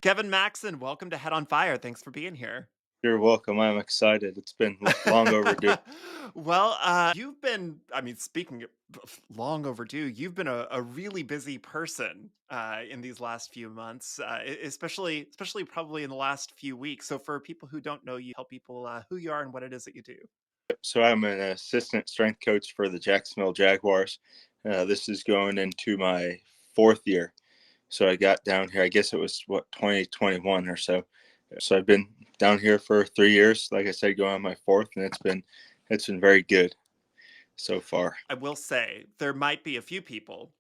Kevin Maxen, welcome to Head on Fire. Thanks for being here. You're welcome. I'm excited. It's been long overdue. Well, you've been, speaking of long overdue, you've been a really busy person in these last few months, especially probably in the last few weeks. So, for people who don't know you, tell people who you are and what it is that you do. So I'm an assistant strength coach for the Jacksonville Jaguars. This is going into my fourth year. So I got down here, I guess it was 2021 or so. So I've been down here for 3 years, like I said, going on my fourth, and it's been very good so far. I will say there might be a few people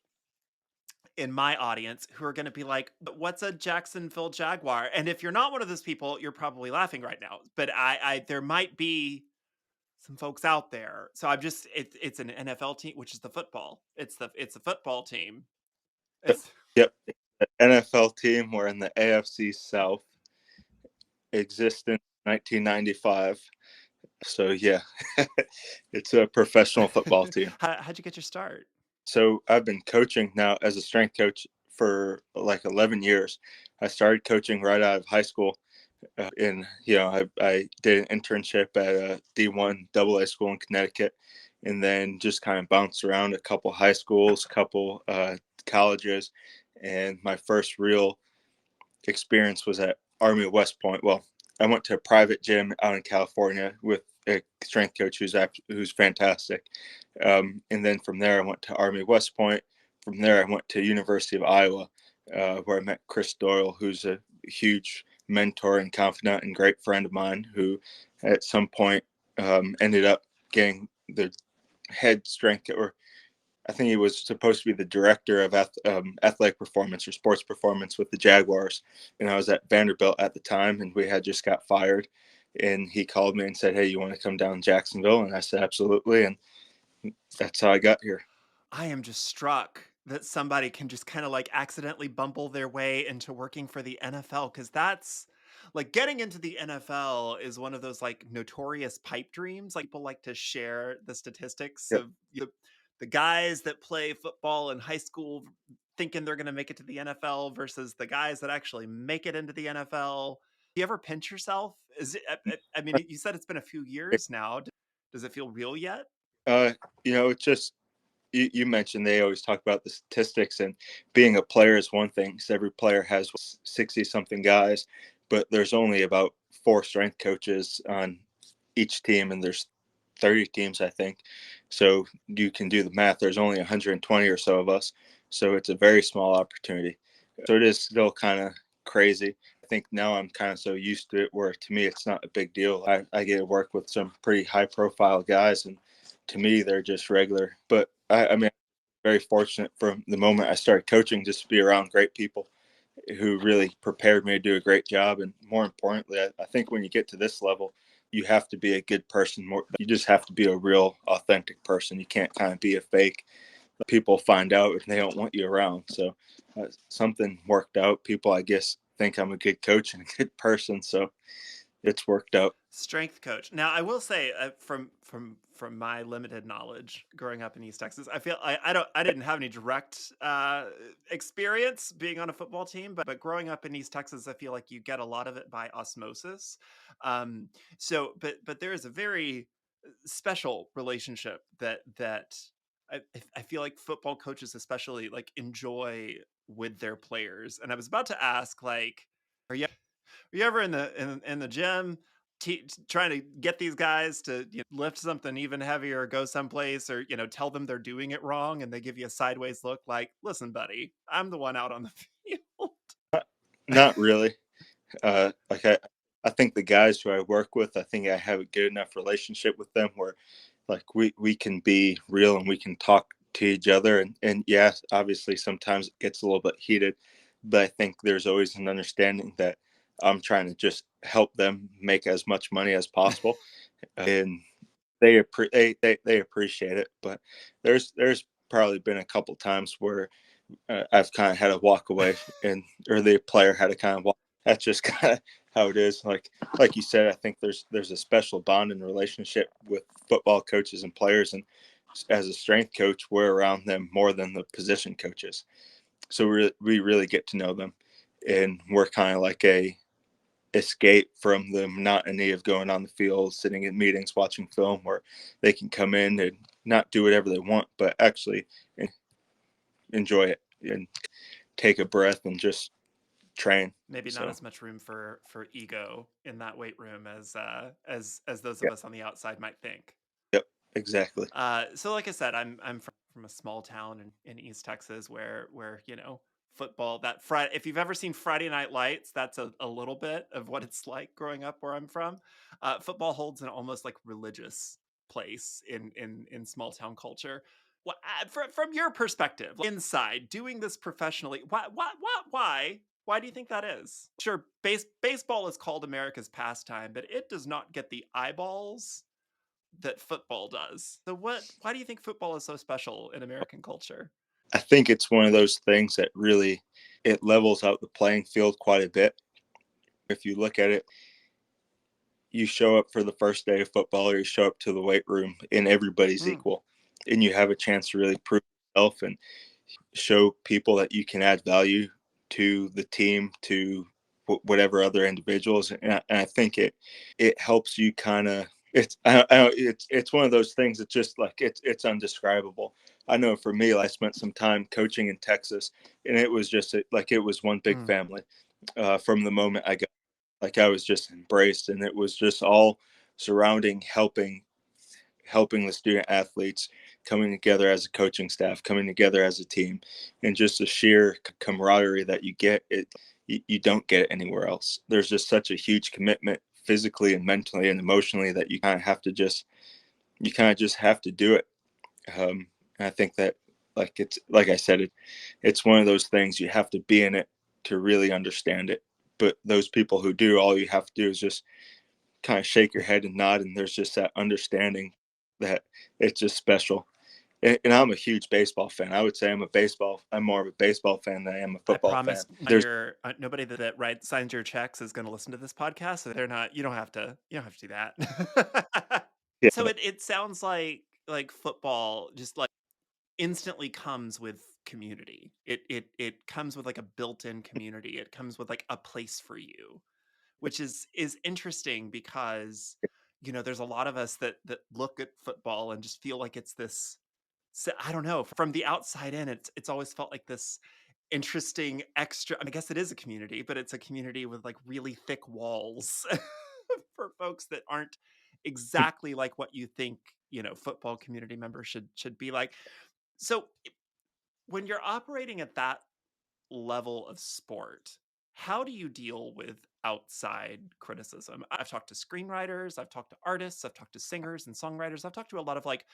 in my audience who are going to be like, "But what's a Jacksonville Jaguar?" And if you're not one of those people, you're probably laughing right now. But there might be some folks out there. So it's an NFL team, which is the football. It's the football team. Yep. It's Yep. The NFL team, we're in the AFC South, existence 1995. So yeah, it's a professional football team. how'd you get your start? So I've been coaching now as a strength coach for like 11 years. I started coaching right out of high school. I did an internship at a D1 AA school in Connecticut, and then just kind of bounced around a couple high schools, couple colleges, and my first real experience was at Army West Point. Well, I went to a private gym out in California with a strength coach who's fantastic. And then from there, I went to Army West Point. From there, I went to University of Iowa, where I met Chris Doyle, who's a huge mentor and confidant and great friend of mine, who at some point ended up getting the head strength, or I think he was supposed to be the director of athletic performance or sports performance with the Jaguars. And I was at Vanderbilt at the time, and we had just got fired. And he called me and said, "Hey, you want to come down to Jacksonville?" And I said, "Absolutely." And that's how I got here. I am just struck that somebody can just kind of like accidentally bumble their way into working for the NFL because that's like getting into the NFL is one of those like notorious pipe dreams. Like people like to share the statistics Yep. of the guys that play football in high school thinking they're going to make it to the NFL versus the guys that actually make it into the NFL. Do you ever pinch yourself? I mean, you said it's been a few years now. Does it feel real yet? Uh, it's just you mentioned they always talk about the statistics, and being a player is one thing. So every player has 60 something guys, but there's only about four strength coaches on each team, and there's 30 teams, I think. So you can do the math. There's only 120 or so of us. So it's a very small opportunity. So it is still kind of crazy. I think now I'm kind of so used to it where to me it's not a big deal. I get to work with some pretty high profile guys, and to me they're just regular. But I mean, I'm very fortunate from the moment I started coaching just to be around great people who really prepared me to do a great job. And more importantly, I think when you get to this level, you have to be a good person. You just have to be a real, authentic person. You can't kind of be a fake. People find out and they don't want you around. So something worked out. People, I guess, think I'm a good coach and a good person. So it's worked out. Strength coach. Now, I will say, from my limited knowledge growing up in East Texas, I didn't have any direct experience being on a football team, but growing up in East Texas, I feel like you get a lot of it by osmosis. Um, but there is a very special relationship that I feel like football coaches especially like enjoy with their players. And I was about to ask, like, are you ever in the gym trying to get these guys to lift something even heavier or go someplace or tell them they're doing it wrong and they give you a sideways look like, "Listen, buddy, I'm the one out on the field." Not really. I think the guys who I work with, I think I have a good enough relationship with them where like we can be real and we can talk to each other. And yes, obviously sometimes it gets a little bit heated, but I think there's always an understanding that I'm trying to just help them make as much money as possible. And they appreciate it. But there's probably been a couple times where I've kind of had to walk away, and or the player had to kind of walk. That's just kind of how it is. Like you said, I think there's a special bond and relationship with football coaches and players, and as a strength coach, we're around them more than the position coaches. So we really get to know them, and we're kind of like a escape from the monotony of going on the field, sitting in meetings, watching film, where they can come in and not do whatever they want, but actually enjoy it and take a breath and just train. Maybe not So as much room for ego in that weight room as those yeah, of us on the outside might think. yep, exactly. So like I said, I'm from a small town in East Texas where football that Friday. If you've ever seen Friday Night Lights, that's a little bit of what it's like growing up where I'm from. Football holds an almost like religious place in small town culture. What from your perspective, like, inside doing this professionally? Why do you think that is? Sure, baseball is called America's pastime, but it does not get the eyeballs that football does. So why do you think football is so special in American culture? I think it's one of those things that really it levels out the playing field quite a bit. If you look at it, you show up for the first day of football or you show up to the weight room and everybody's Mm, equal, and you have a chance to really prove yourself and show people that you can add value to the team, to whatever other individuals. And I think it helps you kind of it's one of those things that just like it's undescribable. I know for me, I spent some time coaching in Texas, and it was just like it was one big mm. family. From the moment I got, like, I was just embraced, and it was just all surrounding helping the student athletes, coming together as a coaching staff, coming together as a team, and just the sheer camaraderie that you get. You don't get it anywhere else. There's just such a huge commitment physically and mentally and emotionally that you kind of just have to do it. And I think that, like, it's like I said, it's one of those things you have to be in it to really understand it. But those people who do, all you have to do is just kind of shake your head and nod, and there's just that understanding that it's just special. And I'm a huge baseball fan. I would say I'm more of a baseball fan than I am a I football fan. promise There's nobody that writes signs your checks is going to listen to this podcast, so they're not. You don't have to do that. yeah, So it sounds like football just like instantly comes with community. It comes with like a built-in community. It comes with like a place for you, which is interesting because there's a lot of us that look at football and just feel like it's this. So I don't know. From the outside in, it's always felt like this interesting extra. I guess it is a community, but it's a community with like really thick walls for folks that aren't exactly like what you think football community members should be like. So when you're operating at that level of sport, how do you deal with outside criticism? I've talked to screenwriters, I've talked to artists, I've talked to singers and songwriters, I've talked to a lot of like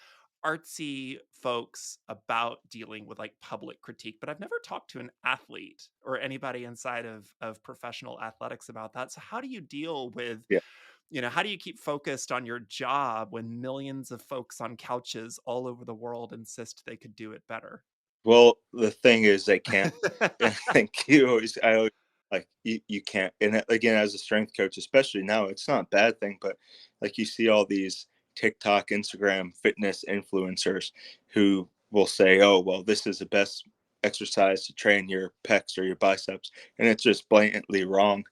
artsy folks about dealing with like public critique, but I've never talked to an athlete or anybody inside of professional athletics about that. So how do you deal with, yeah. how do you keep focused on your job when millions of folks on couches all over the world insist they could do it better? Well, the thing is, they can't. And I think I always like you can't. And again, as a strength coach, especially now, it's not a bad thing, but like you see all these TikTok, Instagram fitness influencers who will say, "Oh, well, this is the best exercise to train your pecs or your biceps," and it's just blatantly wrong.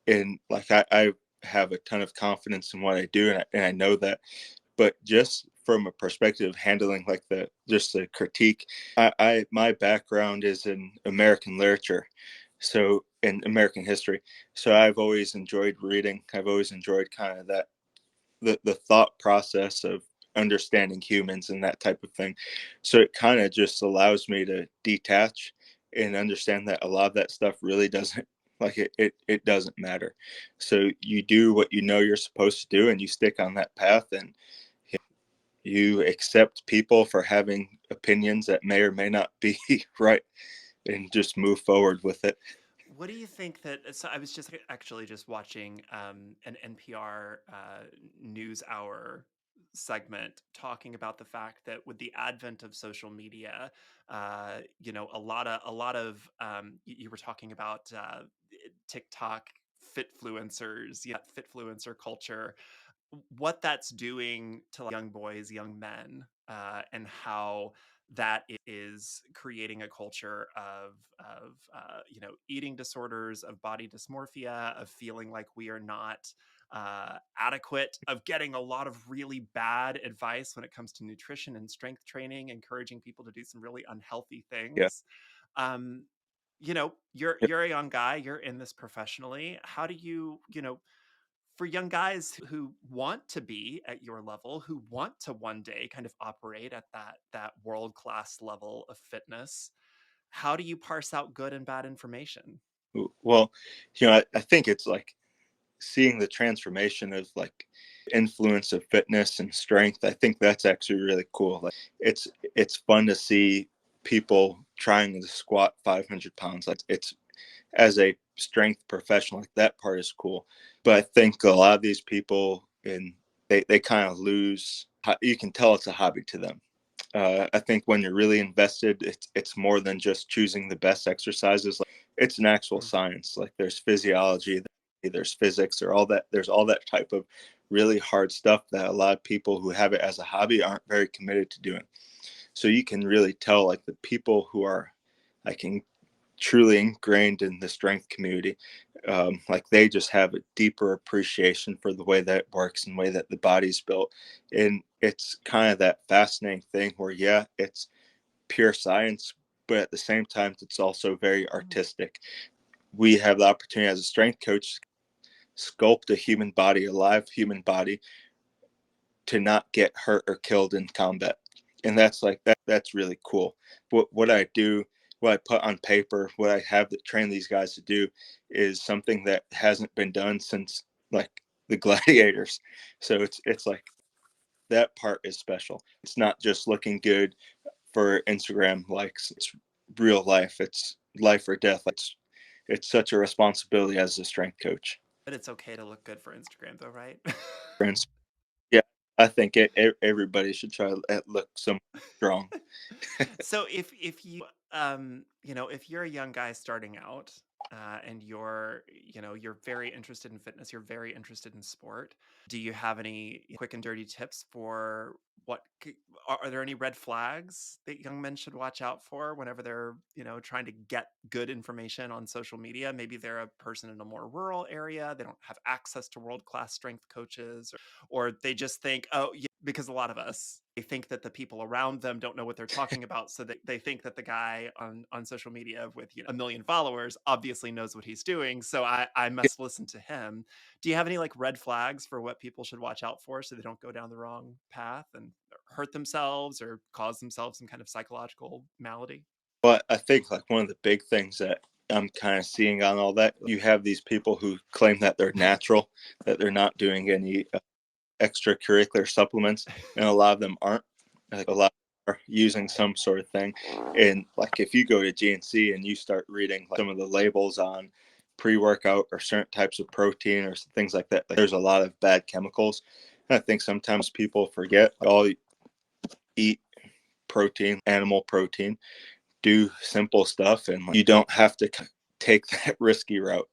And like I have a ton of confidence in what I do, and I know that. But just from a perspective of handling like the critique, I my background is in American literature, so in American history. So I've always enjoyed reading. I've always enjoyed kind of that the thought process of understanding humans and that type of thing. So it kind of just allows me to detach and understand that a lot of that stuff really doesn't like it doesn't matter. So you do what you know you're supposed to do and you stick on that path, and you accept people for having opinions that may or may not be right, and just move forward with it. What do you think that? So I was just actually just watching an NPR news hour segment talking about the fact that with the advent of social media, a lot of you were talking about TikTok fitfluencers, fitfluencer culture, what that's doing to like, young boys, young men, and how that is creating a culture of eating disorders, of body dysmorphia, of feeling like we are not adequate, of getting a lot of really bad advice when it comes to nutrition and strength training, encouraging people to do some really unhealthy Yeah. things. um, Yep. you're a young guy, you're in this professionally. How do you, for young guys who want to be at your level, who want to one day kind of operate at that world class level of fitness, how do you parse out good and bad information? Well, I think it's like seeing the transformation of like influence of fitness and strength. I think that's actually really cool. Like it's fun to see people trying to squat 500 pounds. Like it's as a strength professional, like that part is cool. But I think a lot of these people and they kind of lose. You can tell it's a hobby to them. I think when you're really invested, it's more than just choosing the best exercises. Like, it's an actual Mm. science. Like there's physiology, there's physics, or all that. There's all that type of really hard stuff that a lot of people who have it as a hobby aren't very committed to doing. So you can really tell like the people who are like truly ingrained in the strength community, like they just have a deeper appreciation for the way that it works and the way that the body's built. And it's kind of that fascinating thing where, yeah, it's pure science, but at the same time, it's also very Mm. artistic. We have the opportunity as a strength coach sculpt a human body, a live human body, to not get hurt or killed in combat. And that's like that's really cool. What I do, what I put on paper, what I have to train these guys to do is something that hasn't been done since like the gladiators. So it's like that part is special. It's not just looking good for Instagram likes. It's real life. It's life or death. It's such a responsibility as a strength coach. But it's okay to look good for Instagram, though, right? Friends, yeah, I think everybody should try to look some strong. So if you if you're a young guy starting out, and you're very interested in fitness, you're very interested in sport, do you have any quick and dirty tips for are there any red flags that young men should watch out for whenever they're trying to get good information on social media? Maybe they're a person in a more rural area, they don't have access to world class strength coaches, or they just think, oh yeah, because a lot of us, they think that the people around them don't know what they're talking about, so they think that the guy on social media with a million followers obviously knows what he's doing, so I must listen to him. Do you have any like red flags for what people should watch out for so they don't go down the wrong path and hurt themselves or cause themselves some kind of psychological malady? But I think like one of the big things that I'm kind of seeing on all that, you have these people who claim that they're natural, that they're not doing any extracurricular supplements, and a lot of them aren't. Like a lot are using some sort of thing. And like if you go to GNC and you start reading like, some of the labels on pre-workout or certain types of protein or things like that, like, there's a lot of bad chemicals. And I think sometimes people forget, like, all eat protein, animal protein, do simple stuff, and like, you don't have to take that risky route.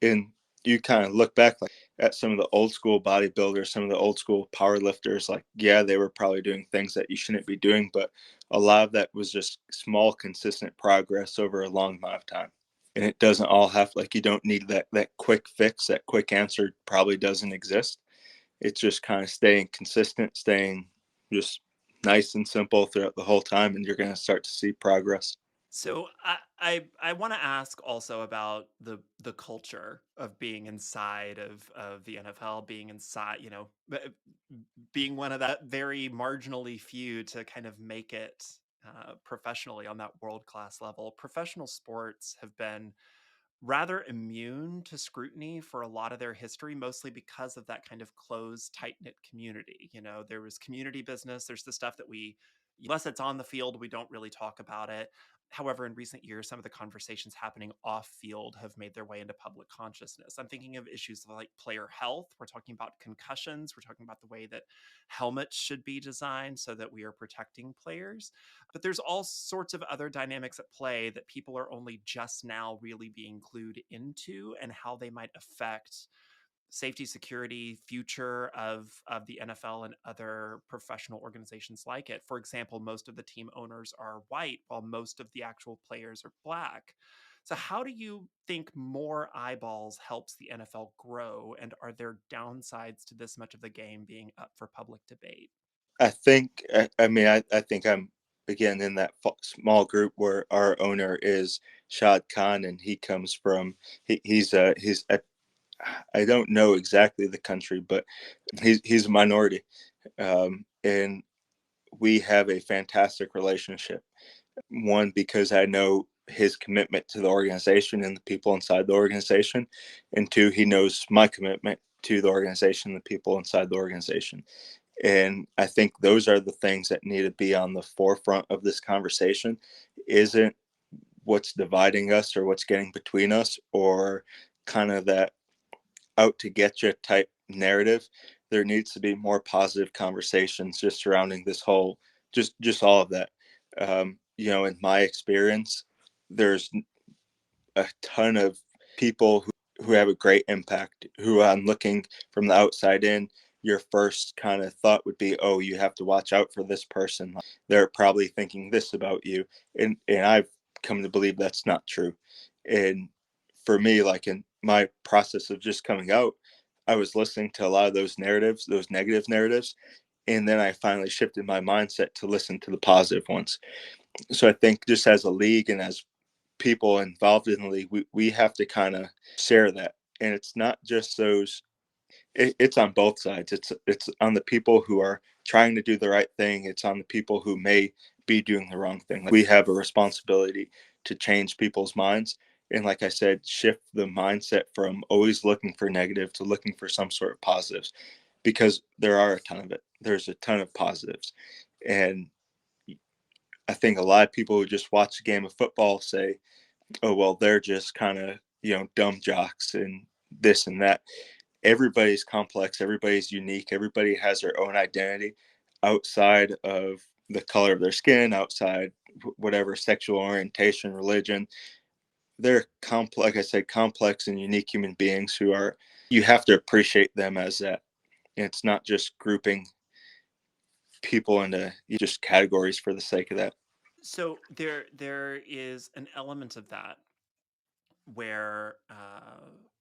And you kind of look back like at some of the old school bodybuilders, some of the old school power lifters, like yeah, they were probably doing things that you shouldn't be doing, but a lot of that was just small consistent progress over a long amount of time. And it doesn't all have, like, you don't need that quick fix. That quick answer probably doesn't exist. It's just kind of staying consistent, staying just nice and simple throughout the whole time, and you're going to start to see progress. So I want to ask also about the culture of being inside of the NFL, being inside, being one of that very marginally few to kind of make it professionally on that world class level. Professional sports have been rather immune to scrutiny for a lot of their history, mostly because of that kind of closed, tight knit community. There was community business, there's the stuff that unless it's on the field, we don't really talk about it. However, in recent years, some of the conversations happening off field have made their way into public consciousness. I'm thinking of issues like player health. We're talking about concussions. We're talking about the way that helmets should be designed so that we are protecting players. But there's all sorts of other dynamics at play that people are only just now really being clued into, and how they might affect safety, security, future of the NFL and other professional organizations like it. For example, most of the team owners are white, while most of the actual players are black. So, how do you think more eyeballs helps the NFL grow? And are there downsides to this much of the game being up for public debate? I think, I think I'm again in that small group where our owner is Shad Khan, and he comes from, he's I don't know exactly the country, but he's a minority, and we have a fantastic relationship. One, because I know his commitment to the organization and the people inside the organization, and two, he knows my commitment to the organization, the people inside the organization. And I think those are the things that need to be on the forefront of this conversation. Isn't what's dividing us or what's getting between us, or kind of that out to get you type narrative. There needs to be more positive conversations just surrounding this whole, just all of that. In my experience, there's a ton of people who have a great impact, who I'm looking from the outside in. Your first kind of thought would be, oh, you have to watch out for this person. They're probably thinking this about you. And I've come to believe that's not true. And for me, like in my process of just coming out, I was listening to a lot of those narratives, those negative narratives. And then I finally shifted my mindset to listen to the positive ones. So I think just as a league and as people involved in the league, we have to kind of share that. And it's not just those, it's on both sides. It's on the people who are trying to do the right thing. It's on the people who may be doing the wrong thing. We have a responsibility to change people's minds. And like I said, shift the mindset from always looking for negative to looking for some sort of positives, because there are a ton of it. There's a ton of positives. And I think a lot of people who just watch a game of football say, oh, well, they're just kind of, dumb jocks and this and that. Everybody's complex. Everybody's unique. Everybody has their own identity outside of the color of their skin, outside whatever sexual orientation, religion. They're complex, like I said, complex and unique human beings who are, you have to appreciate them as that. And it's not just grouping people into just categories for the sake of that. So there is an element of that where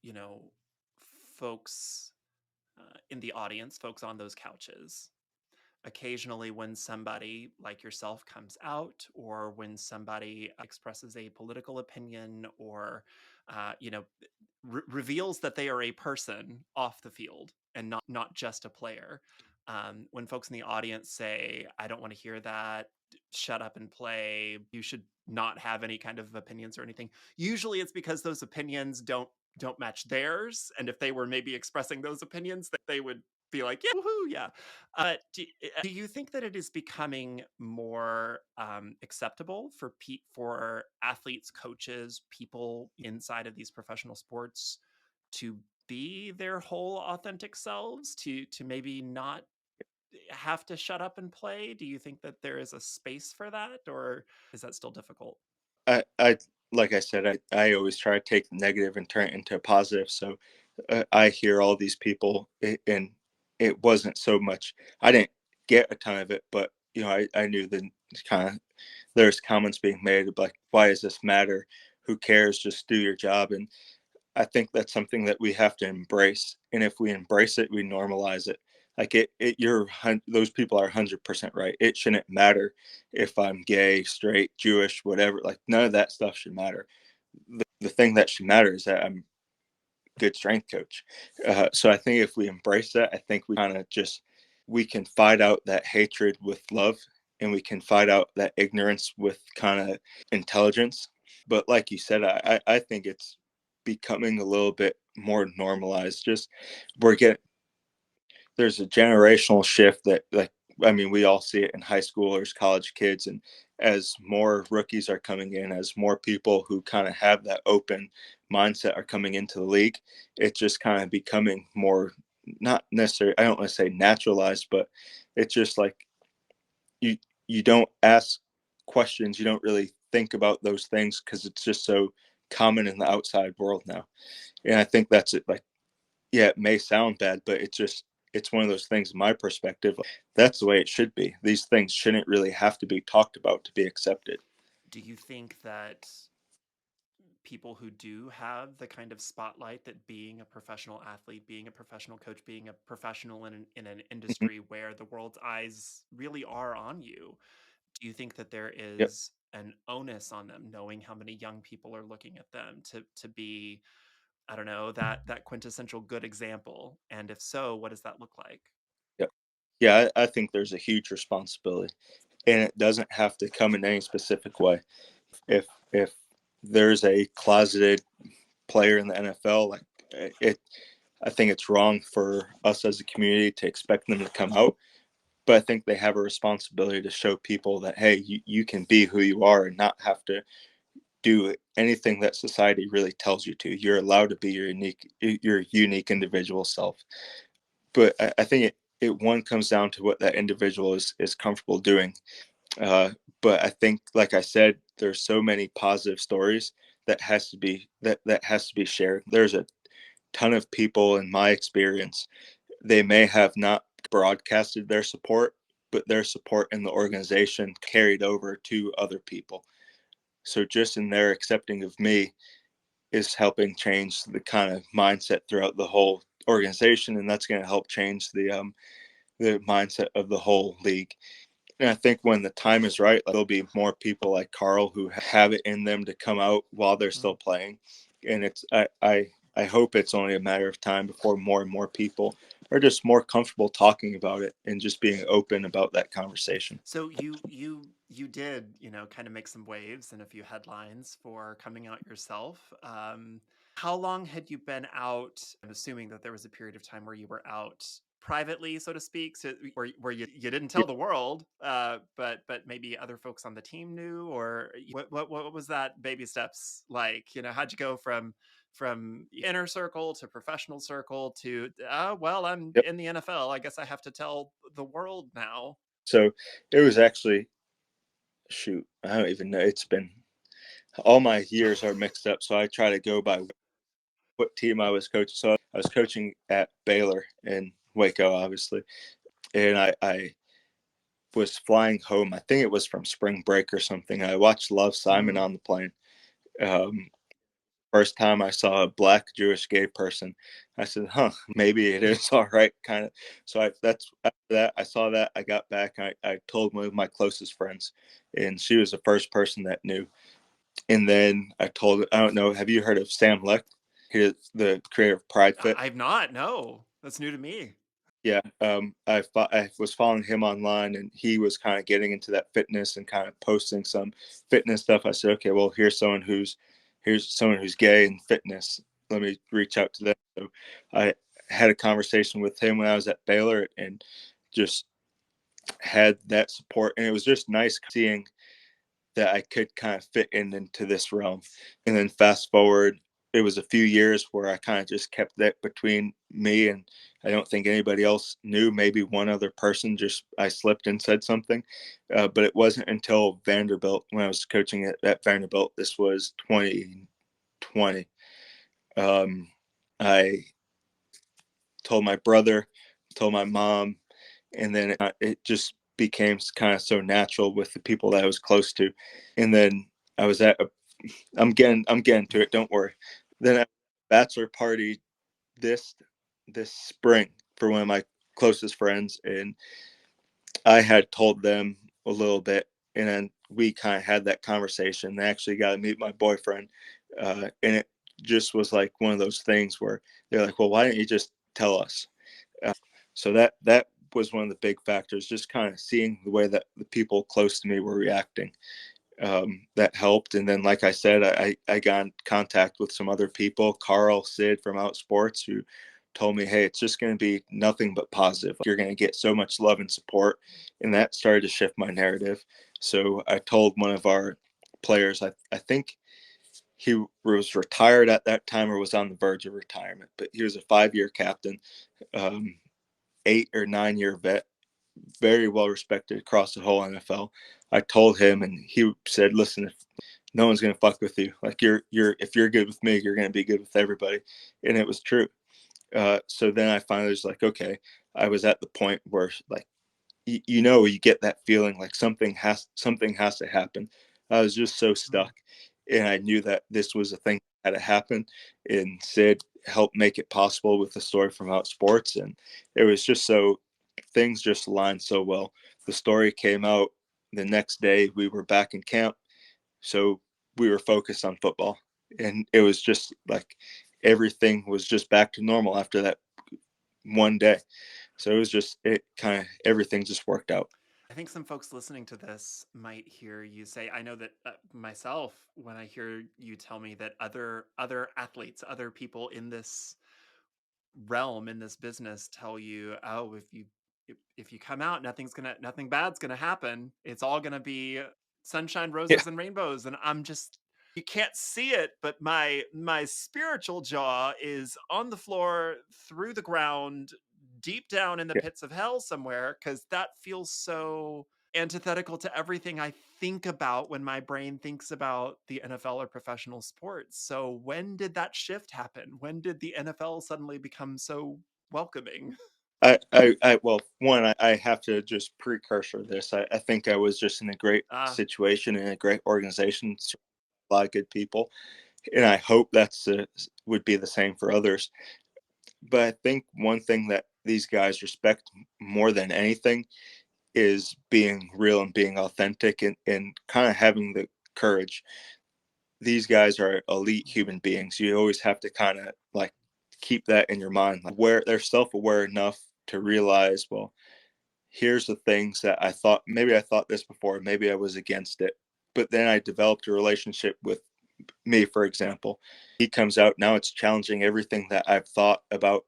you know folks in the audience, folks on those couches, occasionally when somebody like yourself comes out, or when somebody expresses a political opinion, or uh, you know reveals that they are a person off the field and not just a player. When folks in the audience say, "I don't want to hear that. Shut up and play. You should not have any kind of opinions or anything." Usually, it's because those opinions don't match theirs, and if they were maybe expressing those opinions, that they would be like, "Yeah, woohoo, yeah." Do you think that it is becoming more acceptable for for athletes, coaches, people inside of these professional sports to be their whole authentic selves, to maybe not have to shut up and play? Do you think that there is a space for that, or is that still difficult? I like I said, I always try to take the negative and turn it into a positive. So I hear all these people, and it wasn't so much. I didn't get a ton of it, but I knew the kind of, there's comments being made like, "Why does this matter? Who cares? Just do your job." And I think that's something that we have to embrace. And if we embrace it, we normalize it. Like those people are 100% right. It shouldn't matter if I'm gay, straight, Jewish, whatever. Like none of that stuff should matter. The thing that should matter is that I'm a good strength coach. So I think if we embrace that, I think we kind of just, we can fight out that hatred with love, and we can fight out that ignorance with kind of intelligence. But like you said, I think it's becoming a little bit more normalized. Just we're getting, there's a generational shift that, like, we all see it in high schoolers, college kids, and as more rookies are coming in, as more people who kind of have that open mindset are coming into the league, it's just kind of becoming more, not necessarily, I don't want to say naturalized, but it's just like you you don't ask questions, you don't really think about those things because it's just so common in the outside world now. And I think that's it. Like yeah, it may sound bad, but it's one of those things in my perspective. That's the way it should be. These things shouldn't really have to be talked about to be accepted. Do you think that people who do have the kind of spotlight that being a professional athlete, being a professional coach, being a professional in an Mhm. industry where the world's eyes really are on you, do you think that there Yep. is an onus on them knowing how many young people are looking at them to be, I don't know, that quintessential good example? And if so, what does that look like? Yep. Yeah, I think there's a huge responsibility, and it doesn't have to come in any specific way. If there's a closeted player in the NFL, like it, I think it's wrong for us as a community to expect them to come out. But I think they have a responsibility to show people that hey, you can be who you are and not have to do anything that society really tells you to. You're allowed to be your unique individual self. But I think it one comes down to what that individual is comfortable doing. But I think, like I said, there's so many positive stories that has to be shared. There's a ton of people in my experience. They may have not broadcasted their support, but their support in the organization carried over to other people. So just in their accepting of me is helping change the kind of mindset throughout the whole organization, and that's going to help change the mindset of the whole league. And I think when the time is right, there'll be more people like Carl who have it in them to come out while they're Mm. still playing. And I hope it's only a matter of time before more and more people are just more comfortable talking about it and just being open about that conversation. So you did, kind of make some waves and a few headlines for coming out yourself. How long had you been out? I'm assuming that there was a period of time where you were out privately, so to speak, so where you didn't Yeah. tell the world, but maybe other folks on the team knew, or what was that baby steps like? How'd you go from inner circle to professional circle to well, I'm Yep. in the NFL. I guess I have to tell the world now. So it was actually, shoot, I don't even know. It's been all my years are mixed up. So I try to go by what team I was coaching. So I was coaching at Baylor in Waco, obviously. And I was flying home. I think it was from spring break or something. I watched Love Simon Mm. on the plane. Um, First time I saw a black Jewish gay person, I said, "Huh, maybe it is all right." Kind of. So that's after that. I saw that. I got back. I told one of my closest friends, and she was the first person that knew. And then I told. I don't know. Have you heard of Sam Leck? He's the creator of Pride Fit. I've not. No, that's new to me. Yeah, I was following him online, and he was kind of getting into that fitness and kind of posting some fitness stuff. I said, okay, well, here's someone who's gay and fitness. Let me reach out to them. So I had a conversation with him when I was at Baylor, and just had that support, and it was just nice seeing that I could kind of fit into this realm. And then fast forward, it was a few years where I kind of just kept that between me and I don't think anybody else knew. Maybe one other person, just I slipped and said something. But it wasn't until Vanderbilt, when I was coaching at Vanderbilt, this was 2020. Um, I told my brother, told my mom, and then it just became kind of so natural with the people that I was close to. And then I was at a I'm getting to it. Don't worry. Then at a bachelor party this this spring for one of my closest friends, and I had told them a little bit, and then we kind of had that conversation. They actually got to meet my boyfriend, and it just was like one of those things where they're like, "Well, why didn't you just tell us?" Uh, so that was one of the big factors. Just kind of seeing the way that the people close to me were reacting, that helped. And then, like I said, I got in contact with some other people, Carl, Sid from Outsports, who told me, hey, it's just going to be nothing but positive. You're going to get so much love and support. And that started to shift my narrative. So I told one of our players, I think he was retired at that time or was on the verge of retirement, but he was a 5-year captain, 8 or 9 year vet, very well respected across the whole NFL. I told him, and he said, "Listen, if no one's gonna fuck with you, like you're if you're good with me, you're gonna be good with everybody," and it was true. So then I finally was like, okay, I was at the point where like you get that feeling like something has to happen. I was just so Mm. stuck, and I knew that this was a thing that had to happen. And Sid helped make it possible with the story from Out Sports, and it was just so things just aligned so well. The story came out the next day. We were back in camp, so we were focused on football, and it was just like everything was just back to normal after that one day. So it was just it kind of everything just worked out. I think some folks listening to this might hear you say, I know that myself, when I hear you tell me that other athletes, other people in this realm, in this business, tell you, oh, if you come out, nothing bad's gonna happen. It's all gonna be sunshine, Yeah, roses, and rainbows. And I'm just, you can't see it, but my spiritual jaw is on the floor, through the ground, deep down in the yeah. pits of hell somewhere, because that feels so antithetical to everything I think about when my brain thinks about the NFL or professional sports. So when did that shift happen? When did the NFL suddenly become so welcoming? Well, one, I have to just precursor this. I think I was just in a great Ah, situation in a great organization, a lot of good people, and I hope that's would be the same for others. But I think one thing that these guys respect more than anything is being real and being authentic and kind of having the courage. These guys are elite human beings. You always have to kind of like keep that in your mind, like where they're self-aware enough to realize, well, here's the things that I thought this before, maybe I was against it. But then I developed a relationship with me, for example. He comes out now, it's challenging everything that I've thought about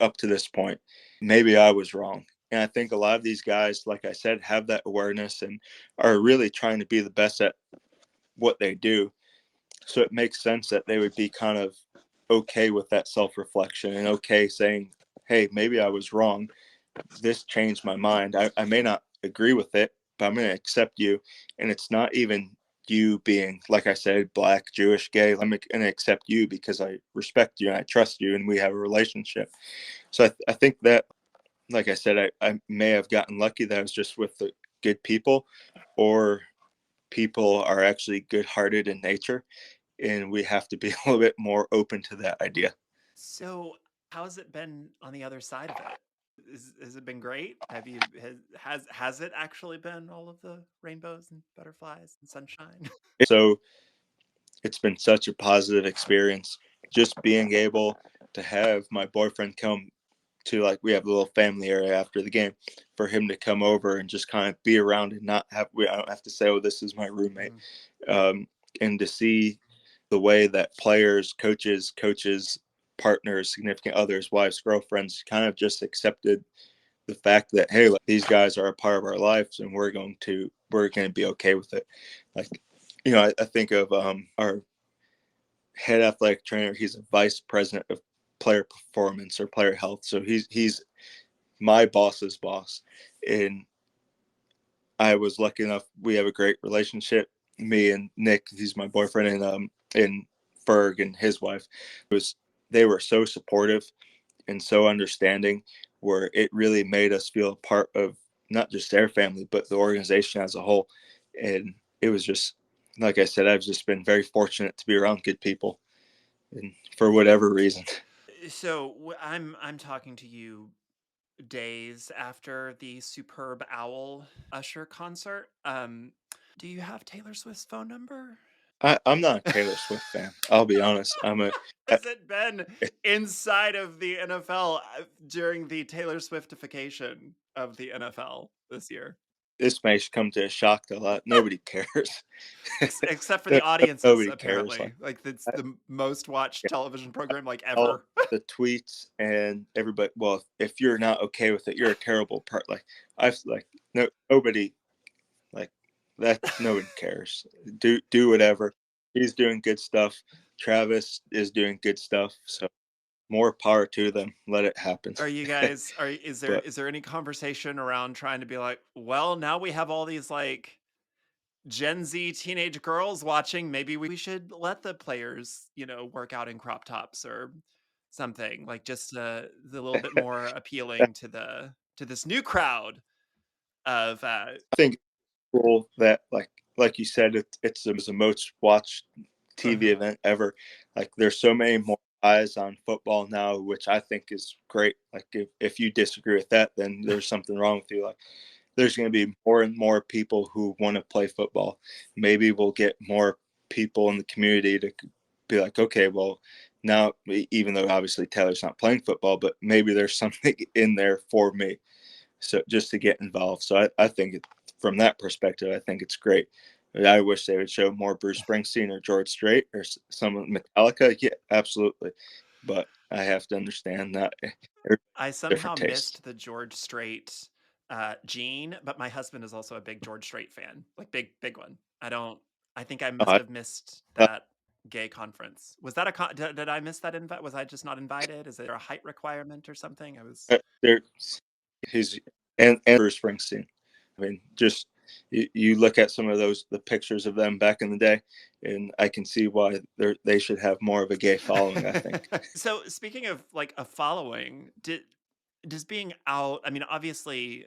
up to this point. Maybe I was wrong. And I think a lot of these guys, like I said, have that awareness and are really trying to be the best at what they do. So it makes sense that they would be kind of okay with that self reflection and okay saying, hey, maybe I was wrong. This changed my mind. I may not agree with it, but I'm going to accept you. And it's not even you being, like I said, black, Jewish, gay. I'm going to accept you because I respect you and I trust you and we have a relationship. So I think that, like I said, I may have gotten lucky that I was just with the good people, or people are actually good hearted in nature. And we have to be a little bit more open to that idea. so how's it been on the other side of it? Has it been great? Have you has it actually been all of the rainbows and butterflies and sunshine? So it's been such a positive experience just being able to have my boyfriend come to, like, we have a little family area after the game, for him to come over and just kind of be around and not have I don't have to say, oh, this is my roommate. Mhm. um, and to see the way that players, coaches, partners, significant others, wives, girlfriends kind of just accepted the fact that, hey, like, these guys are a part of our lives and we're going to be okay with it. Like, I think of our head athletic trainer. He's a vice president of player performance or player health, so he's my boss's boss. And I was lucky enough, we have a great relationship, me and Nick, he's my boyfriend, and Ferg and his wife. It was They were so supportive and so understanding, where it really made us feel a part of not just their family but the organization as a whole. And it was just, like I said, I've just been very fortunate to be around good people, and for whatever reason. So I'm talking to you days after the Superb Owl Usher concert. Do you have Taylor Swift's phone number? I'm not a Taylor Swift fan, I'll be honest. Has it been inside of the NFL during the Taylor Swiftification of the NFL this year? This may come to a shock to a lot. Nobody cares. Except for the audiences, Nobody cares. apparently. Like it's the most watched television program like All ever. the tweets and everybody. Well, if you're not okay with it, you're a terrible part. Like, I've like no nobody like that. No one cares. Do whatever. He's doing good stuff. Travis is doing good stuff. So more power to them. Let it happen. Are you guys are But is there any conversation around trying to be like, well, now we have all these like Gen Z teenage girls watching, maybe we should let the players, work out in crop tops or something like just the little bit more appealing to this new crowd of I think it's cool that like you said, it's the most watched TV uh-huh. event ever. Like there's so many more eyes on football now, which I think is great. Like if you disagree with that, then there's something wrong with you. Like there's going to be more and more people who want to play football. Maybe we'll get more people in the community to be like, okay, well, now, even though obviously Taylor's not playing football, but maybe there's something in there for me. So just to get involved. So I think from that perspective, I think it's great. I wish they would show more Bruce Springsteen or George Strait or some Metallica. Yeah, absolutely. But I have to understand that there's I somehow different tastes. missed the George Strait gene, but my husband is also a big George Strait fan, like big one. I think I must Uh, have missed uh, that gay conference. Was that did I miss that invite? Was I just not invited? Is there a height requirement or something? I was there's he's and Bruce Springsteen. I mean, just you look at some of the pictures of them back in the day, and I can see why they should have more of a gay following. I think. So speaking of like a following, does being out, I mean, obviously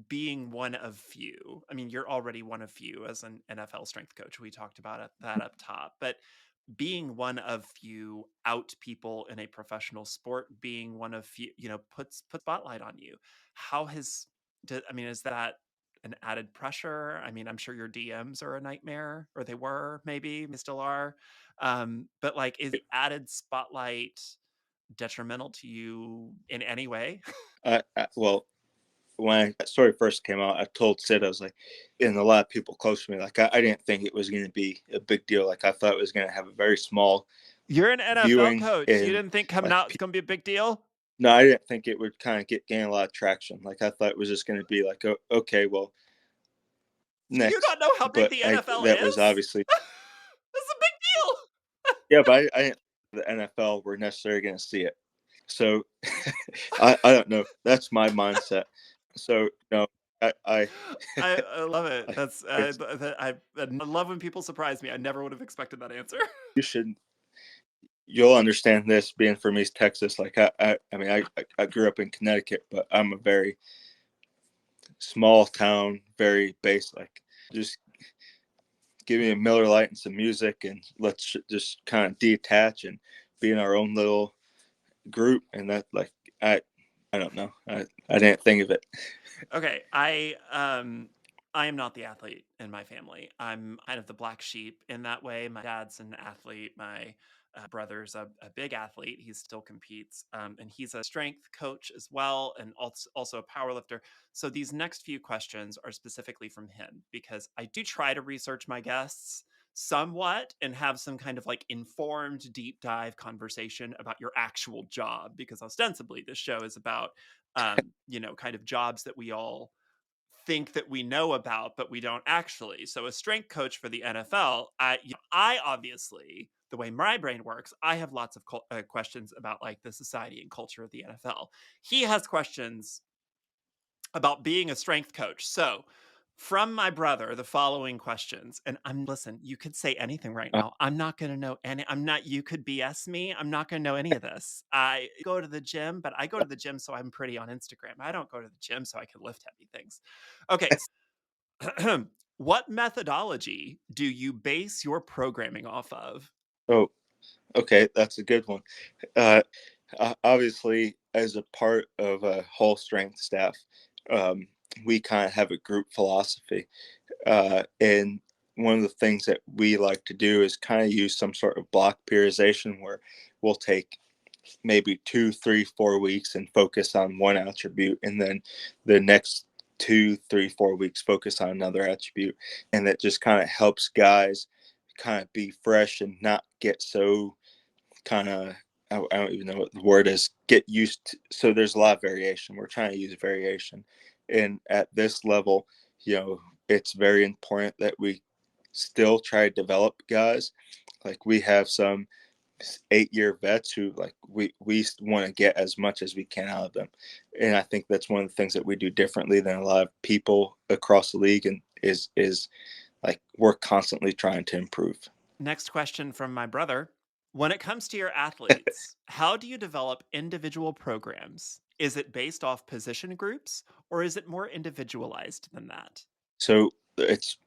being one of few. I mean, you're already one of few as an NFL strength coach. We talked about that up top, but being one of few out people in a professional sport, being one of few, put spotlight on you. How has, I mean, is that an added pressure? I mean, I'm sure your DMs are a nightmare, or they were, maybe they still are. But like, is added spotlight detrimental to you in any way? Well, when that story first came out, I told Sid, I was like, and a lot of people close to me, like, I didn't think it was going to be a big deal. Like, I thought it was going to have a very small You're an NFL viewing. coach. You And, didn't think coming like, out is going to be a big deal? no, I didn't think it would kind of gain a lot of traction. Like, I thought it was just going to be like, oh, okay, well, Do you next. not know how big But the NFL that was is? obviously, This is a big deal. yeah, but I didn't think the NFL were necessarily going to see it. So I don't know. That's my mindset. So, no, I, I love it. I, That's I I love when people surprise me. I never would have expected that answer. you should you'll understand this being from East Texas. Like I mean, I grew up in Connecticut, but I'm a very small town, very base. Like just give me a Miller Lite and some music, and let's just kind of detach and be in our own little group. And that, like, I, I don't know. I didn't think of it. Okay, I am not the athlete in my family. I'm kind of the black sheep in that way. My dad's an athlete. My brother's a big athlete. He still competes, and he's a strength coach as well, and also a power lifter. So these next few questions are specifically from him because I do try to research my guests somewhat and have some kind of like informed deep dive conversation about your actual job because ostensibly this show is about kind of jobs that we all think that we know about, but we don't actually. So, a strength coach for the NFL, I obviously, the way my brain works, I have lots of questions about like the society and culture of the NFL. He has questions about being a strength coach. So, from my brother, the following questions, and listen, you could say anything right Uh, now. I'm not going to know any, I'm not, you could BS me. I'm not going to know any of this. I go to the gym, but I go to the gym so I'm pretty on Instagram. I don't go to the gym so I can lift heavy things. Okay. What methodology do you base your programming off of? oh, okay, that's a good one. Uh, Obviously, as a part of a whole strength staff, um, we kind of have a group philosophy. And one of the things that we like to do is kind of use some sort of block periodization where we'll take maybe 2, 3, 4 weeks and focus on one attribute, and then the next 2, 3, 4 weeks focus on another attribute. And that just kind of helps guys kind of be fresh and not get so kind of, I don't even know what the word is, get used to. So there's a lot of variation. We're trying to use variation. And at this level, it's very important that we still try to develop guys. Like we have some 8-year vets who, like, we want to get as much as we can out of them. And I think that's one of the things that we do differently than a lot of people across the league, and is like we're constantly trying to improve. Next question from my brother. When it comes to your athletes, how do you develop individual programs? Is it based off position groups or is it more individualized than that? So it's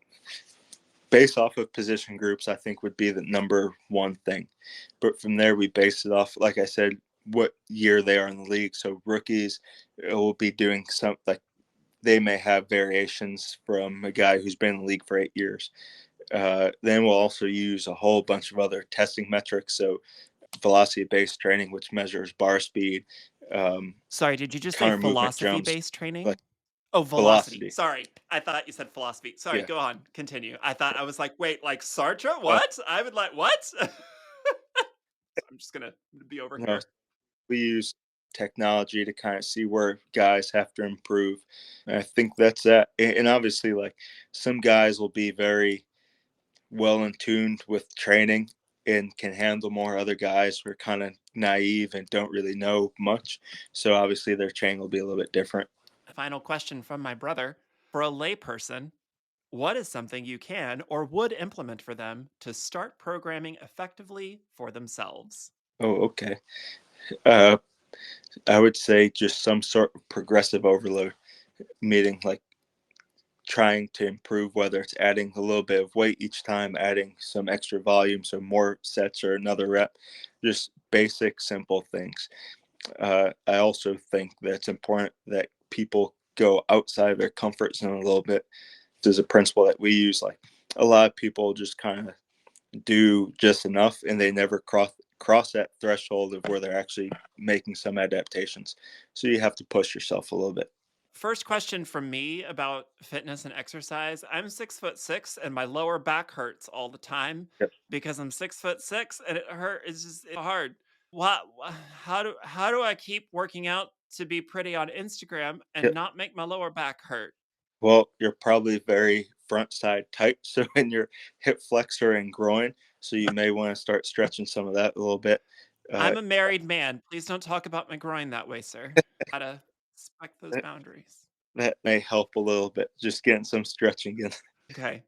based off of position groups, I think would be the number one thing. But from there, we base it off, like I said, what year they are in the league. So rookies will be doing some like they may have variations from a guy who's been in the league for 8 years. Then we'll also use a whole bunch of other testing metrics. So velocity based training, which measures bar speed, um, Sorry, did you just say counter movement philosophy jumps, based like training? Oh, velocity. velocity. Sorry. I thought you said philosophy. Sorry, Yeah. go on. Continue. I was like, wait, like Sartre? Uh, What? I would like, what? I'm just going to be over no, here. we use technology to kind of see where guys have to improve. And I think that's that. And obviously, like some guys will be very well in tuned with training and can handle more. Other guys who are kind of naive and don't really know much. So obviously, their training will be a little bit different. Final question from my brother. For a layperson, what is something you can or would implement for them to start programming effectively for themselves? Oh, okay. Uh, I would say just some sort of progressive overload, meaning like trying to improve, whether it's adding a little bit of weight each time, adding some extra volume, so more sets or another rep, just basic, simple things. I also think that it's important that people go outside their comfort zone a little bit. There's a principle that we use. Like a lot of people just kind of do just enough, and they never cross that threshold of where they're actually making some adaptations. So you have to push yourself a little bit. First question from me about fitness and exercise. I'm 6'6" and my lower back hurts all the time Yep. because I'm 6'6" and it's hard. What how do I keep working out to be pretty on Instagram and Yep. not make my lower back hurt? Well, you're probably very front side tight, so in your hip flexor and groin, so you may want to start stretching some of that a little bit. Uh, I'm a married man. Please don't talk about my groin that way, sir. Gotta respect those that, boundaries. that may help a little bit, just getting some stretching in. Okay.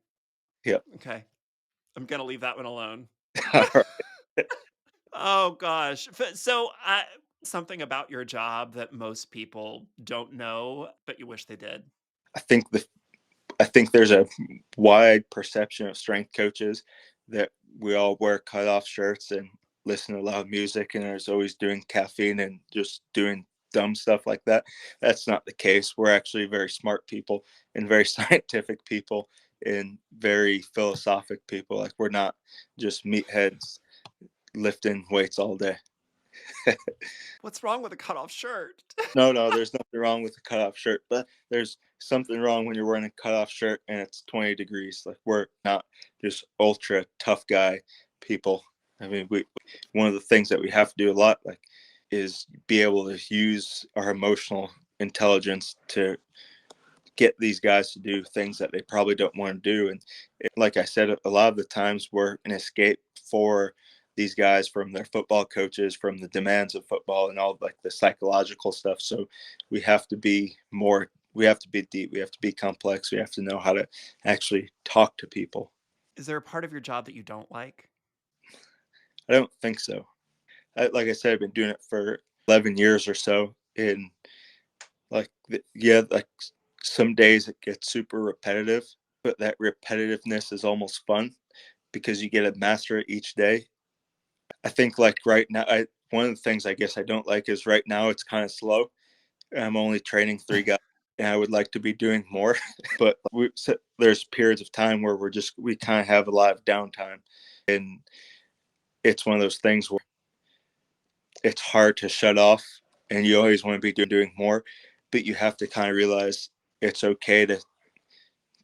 Yep. Okay. I'm gonna leave that one alone. All right. Oh gosh. Something about your job that most people don't know, but you wish they did. I think I think there's a wide perception of strength coaches that we all wear cutoff shirts and listen to loud music and there's always doing caffeine and just doing dumb stuff like that. That's not the case. We're actually very smart people and very scientific people and very philosophic people. Like we're not just meatheads lifting weights all day. What's wrong with a cutoff shirt? No, there's nothing wrong with a cutoff shirt, but there's something wrong when you're wearing a cutoff shirt and it's 20 degrees. Like we're not just ultra tough guy people. I mean, we one of the things that we have to do a lot, like, is be able to use our emotional intelligence to get these guys to do things that they probably don't want to do. And like I said, a lot of the times we're an escape for these guys from their football coaches, from the demands of football and all like the psychological stuff. So we have to be more, we have to be deep, we have to be complex, we have to know how to actually talk to people. Is there a part of your job that you don't like? I don't think so. Like I said, I've been doing it for 11 years or so. And like, yeah, like some days it gets super repetitive, but that repetitiveness is almost fun because you get to master it each day. I think like right now, one of the things I guess I don't like is right now it's kind of slow. I'm only training 3 guys, and I would like to be doing more. But there's periods of time where we kind of have a lot of downtime, and it's one of those things where it's hard to shut off, and you always want to be doing more, but you have to kind of realize it's okay to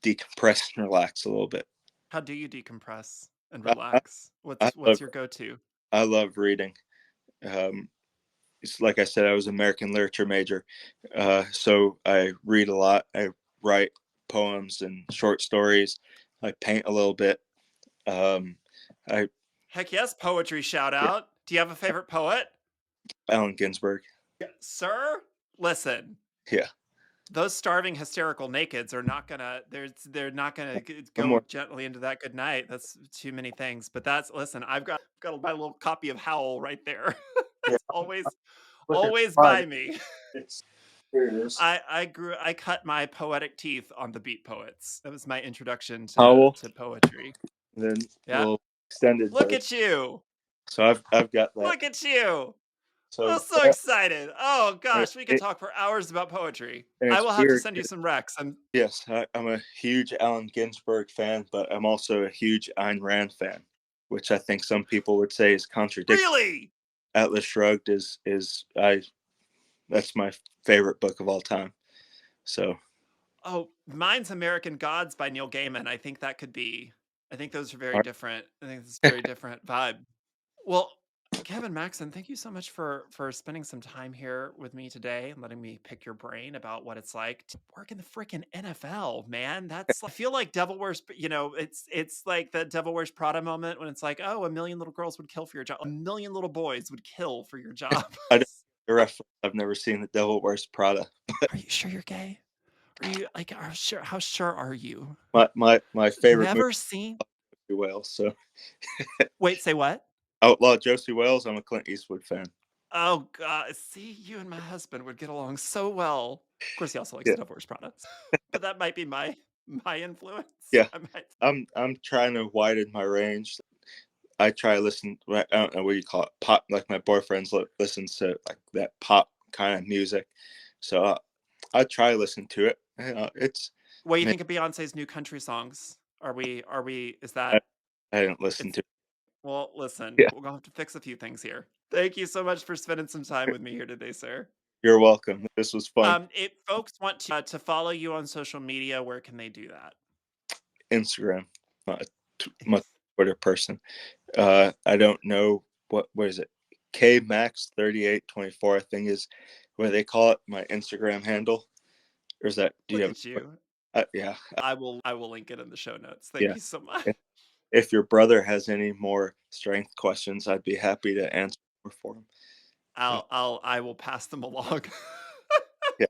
decompress and relax a little bit. How do you decompress and I, I, relax? I What's love your go-to? I love reading. Um, it's like I said, I was an American literature major, so I read a lot. I write poems and short stories. I paint a little bit. Um, I Heck yes, poetry shout Yeah, out. Do you have a favorite poet? Allen Ginsberg. Yeah, sir, listen. Yeah, those starving hysterical nakeds are not gonna they're not gonna No go more. gently into that good night. That's too many things. But that's listen, I've got my little copy of Howl right there. Yeah, It's always looking always hard. by me. It's here it is. I cut my poetic teeth on the Beat Poets. That was my introduction Howl, to poetry. and then a Yeah. little extended Look version. at you. So I've got that. Look at you. I'm So so excited. Oh and gosh, we could talk for hours about poetry. I it's will have to weird. send you some recs. I'm Yes, I'm a huge Allen Ginsberg fan, but I'm also a huge Ayn Rand fan, which I think some people would say is contradictory. really Atlas Shrugged is I that's my favorite book of all time. So Oh, mine's American Gods by Neil Gaiman. I think those are very all different. I think it's a very different vibe. Well, Kevin Maxen, thank you so much for spending some time here with me today and letting me pick your brain about what it's like to work in the freaking NFL, man. I feel like Devil Wears, it's like the Devil Wears Prada moment when it's like, oh, a million little girls would kill for your job. A million little boys would kill for your right. job. I don't the reference. I've never seen The Devil Wears Prada. Are you sure you're gay? Are you like, how sure are you? My favorite movie Never seen is Wales. So Wait, say what? Outlaw Josie Wales. I'm a Clint Eastwood fan. Oh god, see, you and my husband would get along so well. Of course, he also likes Yeah, Star Wars products, but that might be my influence. yeah. I might I'm trying to widen my range. I try to listen. I don't know what you call it, pop. Like my boyfriend's listens to like that pop kind of music, so I try to listen to it. It's What do you man, think of Beyonce's new country songs? Is I, that I didn't listen it's to. well, listen, Yeah, we're gonna have to fix a few things here. Thank you so much for spending some time with me here today, sir. you're welcome. This was fun. If folks want to follow you on social media, where can they do that? Instagram, my Twitter person. I don't know what is it. K Max 3824 I think is what they call it. My Instagram handle. Or is that? Do you Look have? at you. Yeah, I will link it in the show notes. Thank yeah. you so much. If your brother has any more strength questions, I'd be happy to answer for him. Uh, I will pass them along. yeah.